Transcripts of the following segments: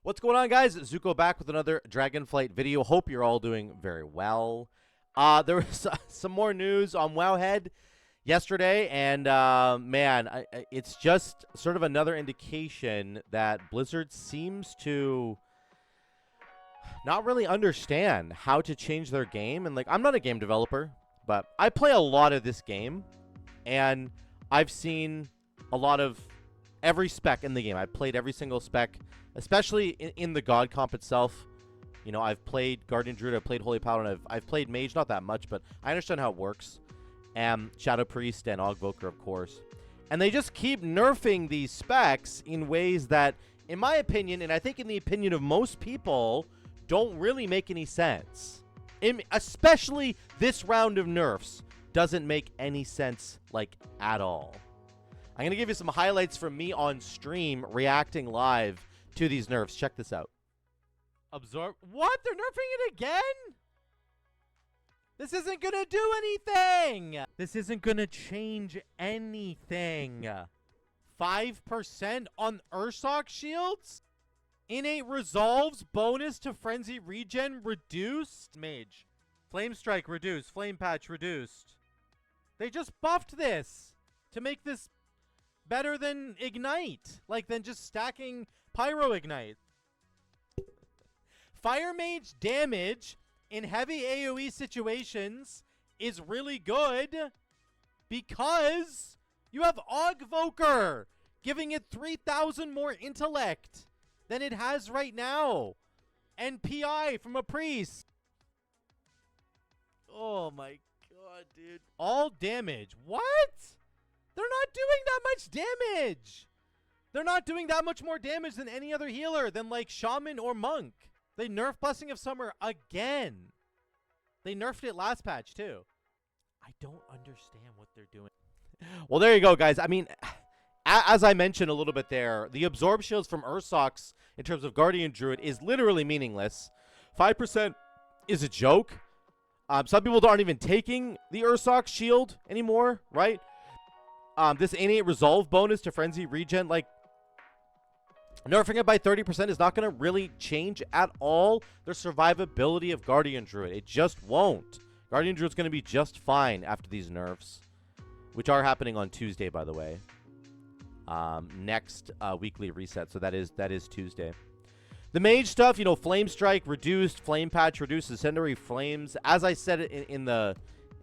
What's going on, guys? Zuko back with another Dragonflight video. Hope you're all doing very well. There was some more news on Wowhead yesterday, and man, it's just sort of another indication that Blizzard seems to not really understand how to change their game. And like, I'm not a game developer, but I play a lot of this game, and I've seen a lot of every spec in the game. I've played every single spec, especially in the God comp itself. You know, I've played Guardian Druid, I've played Holy Paladin, I've played Mage, not that much, but I understand how it works. And Shadow Priest and Augvoker, of course. And they just keep nerfing these specs in ways that, in my opinion, and I think in the opinion of most people, don't really make any sense. Especially this round of nerfs doesn't make any sense, like, at all. I'm going to give you some highlights from me on stream reacting live to these nerfs. Check this out. Absorb. What? They're nerfing it again? This isn't going to do anything. This isn't going to change anything. 5% on Ursoc shields? Innate resolves bonus to frenzy regen reduced? Mage. Flame strike reduced. Flame patch reduced. They just buffed this to make this better than Ignite, like than just stacking Pyro Ignite. Fire Mage damage in heavy AoE situations is really good because you have Augvoker giving it 3,000 more intellect than it has right now, and PI from a priest. Oh my god, dude. All damage. What? They're not doing that much damage. They're not doing that much more damage than any other healer, than like Shaman or Monk. They nerfed Blessing of Summer again. They nerfed it last patch too. I don't understand what they're doing. Well, there you go, guys. I mean, as I mentioned a little bit there, the absorb shields from Ursocs in terms of Guardian Druid is literally meaningless. 5% is a joke. Some people aren't even taking the Ursoc shield anymore, right? This innate resolve bonus to frenzy regen, like, nerfing it by 30% is not going to really change at all the survivability of Guardian Druid. It just won't. Guardian Druid's going to be just fine after these nerfs, which are happening on Tuesday, by the way. Next weekly reset, so that is Tuesday. The mage stuff, you know, Flame Strike reduced, Flame Patch reduced, Incendiary Flames. As I said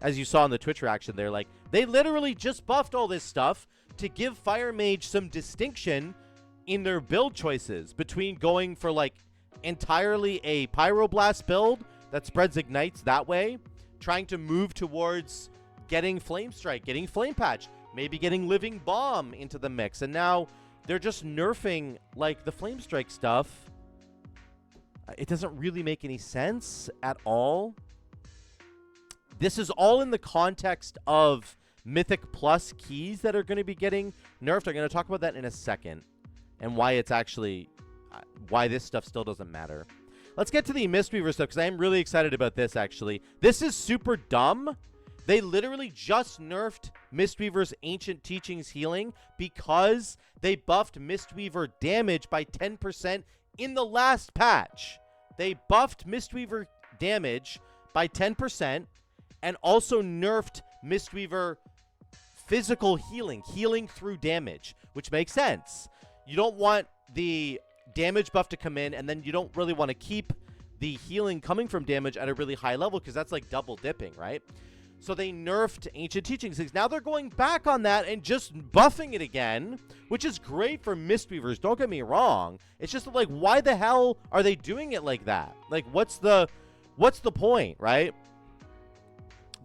as you saw in the Twitch reaction there, like, they literally just buffed all this stuff to give Fire Mage some distinction in their build choices between going for, like, entirely a Pyroblast build that spreads ignites that way, trying to move towards getting Flame Strike, getting Flame Patch, maybe getting Living Bomb into the mix. And now they're just nerfing, like, the Flame Strike stuff. It doesn't really make any sense at all. This is all in the context of Mythic Plus keys that are going to be getting nerfed. I'm going to talk about that in a second, and why it's actually, why this stuff still doesn't matter. Let's get to the Mistweaver stuff, because I am really excited about this, actually. This is super dumb. They literally just nerfed Mistweaver's Ancient Teachings healing because they buffed Mistweaver damage by 10% in the last patch. They buffed Mistweaver damage by 10% and also nerfed Mistweaver physical healing through damage, which makes sense. You don't want the damage buff to come in, and then you don't really want to keep the healing coming from damage at a really high level, because that's like double dipping, right? So they nerfed Ancient Teachings. Now they're going back on that and just buffing it again, which is great for Mistweavers. Don't get me wrong. It's just like, why the hell are they doing it like that? Like, what's the point, right?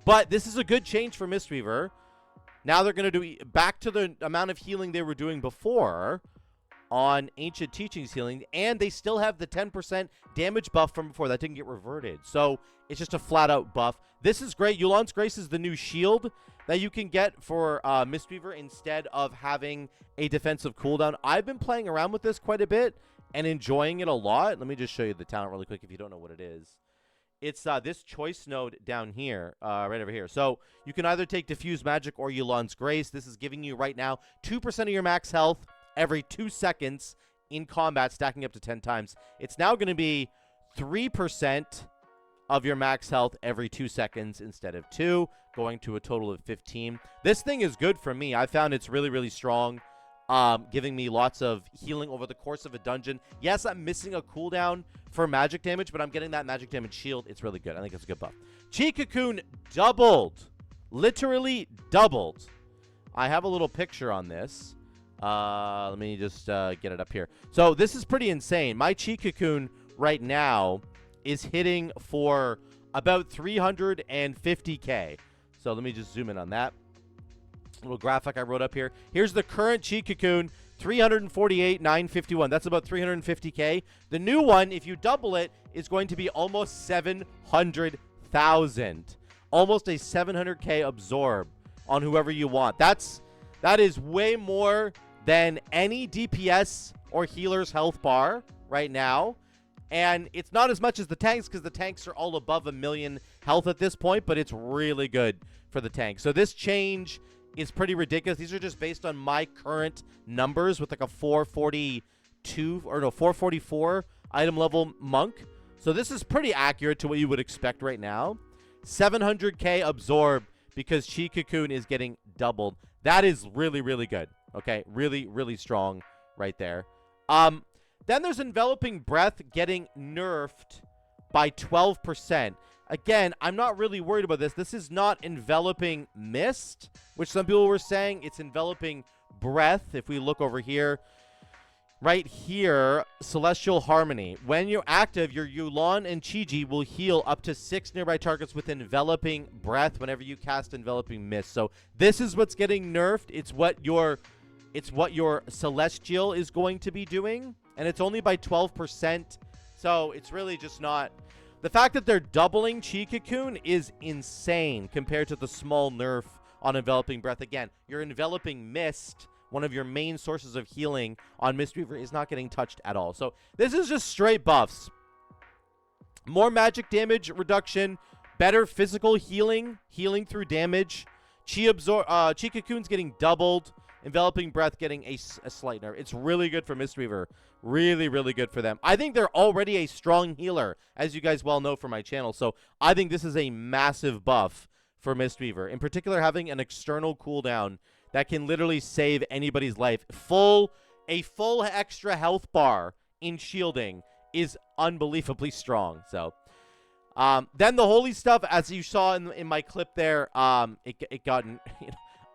But this is a good change for Mistweaver. Now they're going to do back to the amount of healing they were doing before on Ancient Teachings healing, and they still have the 10% damage buff from before. That didn't get reverted. So it's just a flat-out buff. This is great. Yu'lon's Grace is the new shield that you can get for Mistweaver instead of having a defensive cooldown. I've been playing around with this quite a bit and enjoying it a lot. Let me just show you the talent really quick if you don't know what it is. It's this choice node down here, right over here. So you can either take Diffuse Magic or Yu'lon's Grace. This is giving you right now 2% of your max health every 2 seconds in combat, stacking up to 10 times. It's now going to be 3% of your max health every 2 seconds instead of 2, going to a total of 15. This thing is good for me. I found it's really, really strong, giving me lots of healing over the course of a dungeon. Yes, I'm missing a cooldown for magic damage, but I'm getting that magic damage shield. It's really good. I think it's a good buff. Chi Cocoon doubled. Literally doubled. I have a little picture on this. Let me just get it up here. So this is pretty insane. My Chi Cocoon right now is hitting for about 350k. So let me just zoom in on that little graphic I wrote up here. Here's the current Chi Cocoon, 348,951. That's about 350k. The new one, if you double it, is going to be almost 700,000. Almost a 700k absorb on whoever you want. That is way more than any DPS or healer's health bar right now. And it's not as much as the tanks, because the tanks are all above 1 million health at this point, but it's really good for the tank. So this change is pretty ridiculous. These are just based on my current numbers with like a 444 item level monk. So this is pretty accurate to what you would expect right now. 700k absorb because Chi Cocoon is getting doubled. That is really, really good. Okay, really, really strong right there. Then there's Enveloping Breath getting nerfed by 12%. Again, I'm not really worried about this. This is not Enveloping Mist, which some people were saying. It's Enveloping Breath. If we look over here, right here, Celestial Harmony. When you're active, your Yu'lon and Chi-Ji will heal up to 6 nearby targets with Enveloping Breath whenever you cast Enveloping Mist. So this is what's getting nerfed. It's what your Celestial is going to be doing, and it's only by 12%. So it's really just not... The fact that they're doubling Chi Cocoon is insane compared to the small nerf on Enveloping Breath. Again, your Enveloping Mist, one of your main sources of healing on Mistweaver, is not getting touched at all. So this is just straight buffs. More magic damage reduction, better physical healing through damage. Chi Cocoon's getting doubled. Enveloping Breath getting a slight nerf. It's really good for Mistweaver. Really, really good for them. I think they're already a strong healer, as you guys well know from my channel. So I think this is a massive buff for Mistweaver. In particular, having an external cooldown that can literally save anybody's life. A full extra health bar in shielding is unbelievably strong. So then the holy stuff, as you saw in my clip there, it got...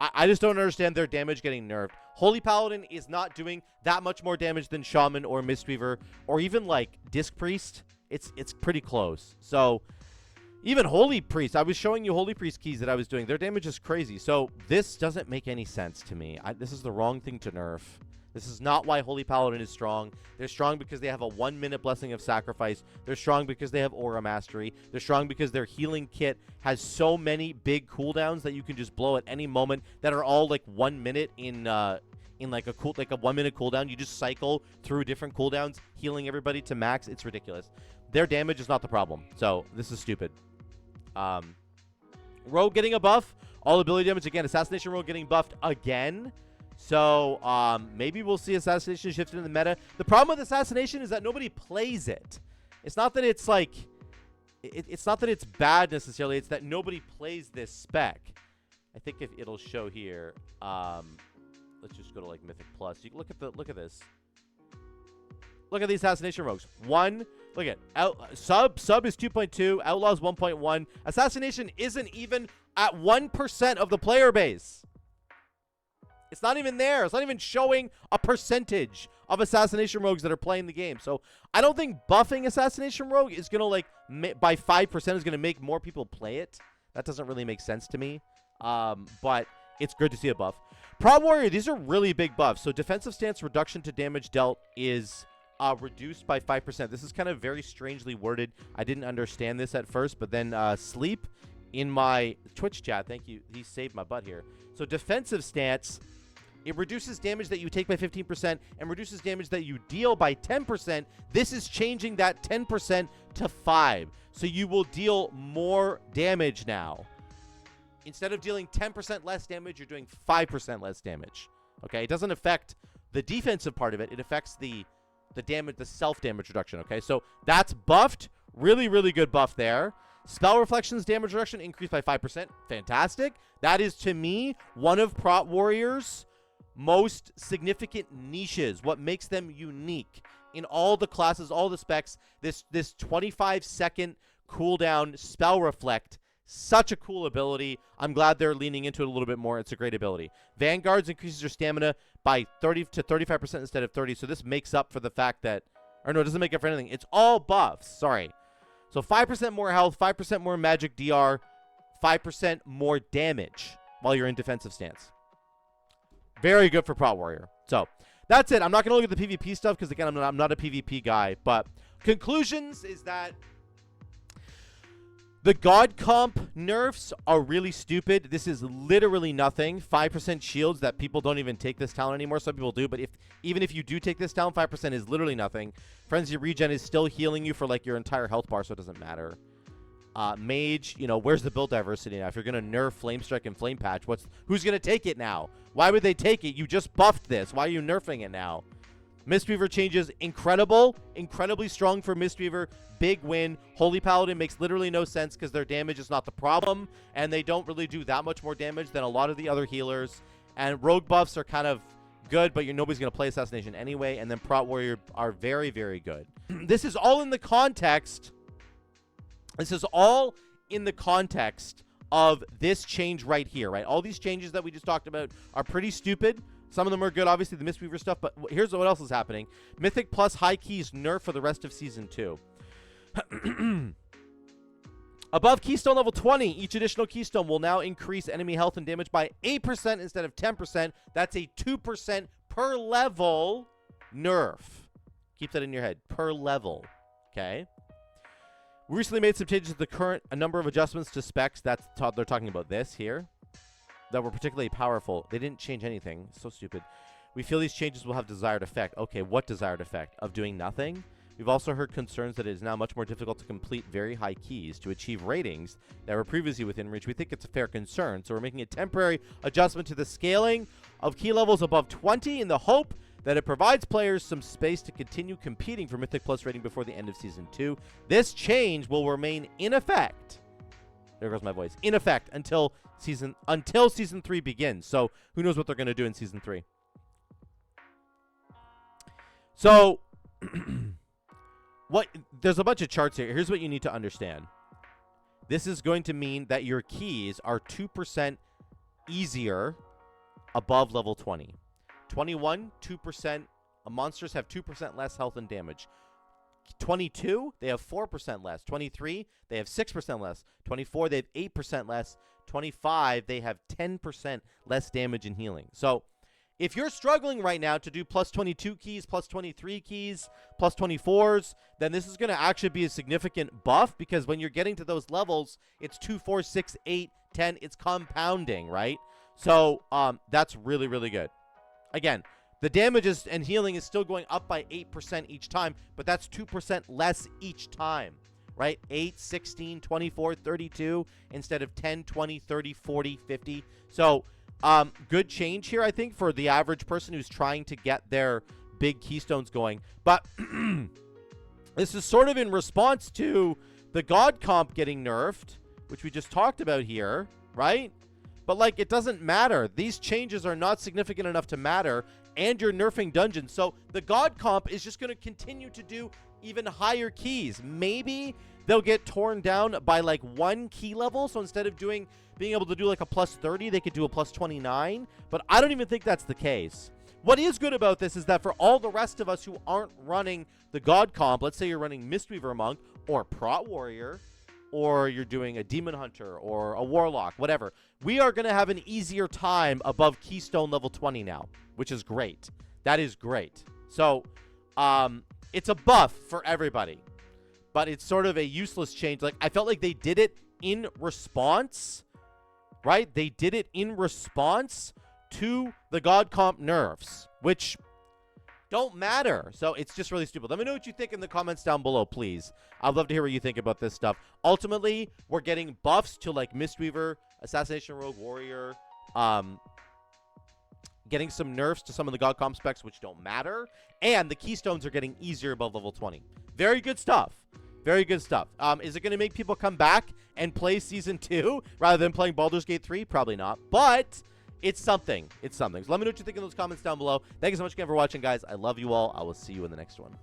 I just don't understand their damage getting nerfed. Holy Paladin is not doing that much more damage than Shaman or Mistweaver or even like Disc Priest. It's pretty close. So even Holy Priest, I was showing you Holy Priest keys that I was doing. Their damage is crazy. So this doesn't make any sense to me. This is the wrong thing to nerf. This is not why Holy Paladin is strong. They're strong because they have a 1-minute Blessing of Sacrifice. They're strong because they have Aura Mastery. They're strong because their healing kit has so many big cooldowns that you can just blow at any moment that are all like 1 minute in like a 1-minute cooldown. You just cycle through different cooldowns, healing everybody to max. It's ridiculous. Their damage is not the problem. So this is stupid. Rogue getting a buff. All ability damage again. Assassination Rogue getting buffed again. So maybe we'll see Assassination shifted in the meta. The problem with Assassination is that nobody plays it. It's not that it's like... It's not that it's bad necessarily. It's that nobody plays this spec. I think if it'll show here... let's just go to like Mythic Plus. You look at this. Look at the Assassination Rogues. Look at sub is 2.2. Outlaws 1.1. Assassination isn't even at 1% of the player base. It's not even there. It's not even showing a percentage of Assassination Rogues that are playing the game. So I don't think buffing Assassination Rogue is going to, like, by 5% is going to make more people play it. That doesn't really make sense to me. But it's good to see a buff. Prob Warrior, these are really big buffs. So defensive stance reduction to damage dealt is reduced by 5%. This is kind of very strangely worded. I didn't understand this at first. But then Sleep in my Twitch chat, thank you. He saved my butt here. So defensive stance... It reduces damage that you take by 15% and reduces damage that you deal by 10%. This is changing that 10% to 5. So you will deal more damage now. Instead of dealing 10% less damage, you're doing 5% less damage. Okay? It doesn't affect the defensive part of it. It affects the the damage, the self-damage reduction, okay? So that's buffed. Really, really good buff there. Spell Reflections damage reduction increased by 5%. Fantastic. That is, to me, one of Prot Warrior's most significant niches, what makes them unique in all the classes, all the specs. This 25-second cooldown Spell Reflect, such a cool ability. I'm glad they're leaning into it a little bit more. It's a great ability. Vanguards increases your stamina by 30 to 35% instead of 30, so this makes up for the fact that, or no, it doesn't make up for anything. It's all buffs. Sorry. So 5% more health, 5% more magic DR, 5% more damage while you're in defensive stance. Very good for Prot Warrior. So that's it. I'm not going to look at the PvP stuff because, again, I'm not a PvP guy. But conclusions is that the God Comp nerfs are really stupid. This is literally nothing. 5% shields that people don't even take this talent anymore. Some people do, but even if you do take this talent, 5% is literally nothing. Frenzy Regen is still healing you for like your entire health bar, so it doesn't matter. Mage, you know, where's the build diversity now? If you're going to nerf Flame Strike and Flame Patch, who's going to take it now? Why would they take it? You just buffed this. Why are you nerfing it now? Mistweaver changes, incredible. Incredibly strong for Mistweaver. Big win. Holy Paladin makes literally no sense because their damage is not the problem, and they don't really do that much more damage than a lot of the other healers. And rogue buffs are kind of good, but nobody's going to play Assassination anyway. And then Prot Warrior are very, very good. This is all in the context... This is all in the context of this change right here, right? All these changes that we just talked about are pretty stupid. Some of them are good, obviously, the Mistweaver stuff, but here's what else is happening. Mythic plus High Keys nerf for the rest of Season 2. Above Keystone level 20, each additional Keystone will now increase enemy health and damage by 8% instead of 10%. That's a 2% per level nerf. Keep that in your head. Per level. Okay? We recently made some changes to a number of adjustments to specs. They're talking about this here. That were particularly powerful. They didn't change anything. So stupid. We feel these changes will have desired effect. Okay, what desired effect? Of doing nothing? We've also heard concerns that it is now much more difficult to complete very high keys to achieve ratings that were previously within reach. We think it's a fair concern, so we're making a temporary adjustment to the scaling of key levels above 20 in the hope that it provides players some space to continue competing for Mythic Plus rating before the end of Season 2. This change will remain in effect. There goes my voice. In effect until Season 3 begins. So who knows what they're going to do in Season 3. So there's a bunch of charts here. Here's what you need to understand. This is going to mean that your keys are 2% easier above level 20. 21, 2%. Monsters have 2% less health and damage. 22, they have 4% less. 23, they have 6% less. 24, they have 8% less. 25, they have 10% less damage and healing. So if you're struggling right now to do plus 22 keys, plus 23 keys, plus 24s, then this is going to actually be a significant buff because when you're getting to those levels, it's 2, 4, 6, 8, 10. It's compounding, right? So that's really, really good. Again, the damages and healing is still going up by 8% each time, but that's 2% less each time, right? 8, 16, 24, 32 instead of 10, 20, 30, 40, 50. So good change here, I think, for the average person who's trying to get their big keystones going. But this is sort of in response to the God Comp getting nerfed, which we just talked about here, right? But, like, it doesn't matter. These changes are not significant enough to matter, and you're nerfing dungeons. So the God Comp is just going to continue to do even higher keys. Maybe they'll get torn down by, like, 1 key level. So instead of being able to do, like, a plus 30, they could do a plus 29. But I don't even think that's the case. What is good about this is that for all the rest of us who aren't running the God Comp, let's say you're running Mistweaver Monk or Prot Warrior, or you're doing a Demon Hunter or a Warlock, whatever, we are going to have an easier time above Keystone level 20 now, which is great. That is great. So it's a buff for everybody, but it's sort of a useless change. Like, I felt like they did it in response, right? They did it in response to the God Comp nerfs, which don't matter. So it's just really stupid. Let me know what you think in the comments down below, please. I'd love to hear what you think about this stuff. Ultimately, we're getting buffs to, like, Mistweaver, Assassination Rogue Warrior, getting some nerfs to some of the god comp specs which don't matter, and the keystones are getting easier above level 20. Very good stuff. Very good stuff. Is it going to make people come back and play Season 2 rather than playing Baldur's Gate 3? Probably not. But it's something. It's something. So let me know what you think in those comments down below. Thank you so much again for watching, guys. I love you all. I will see you in the next one.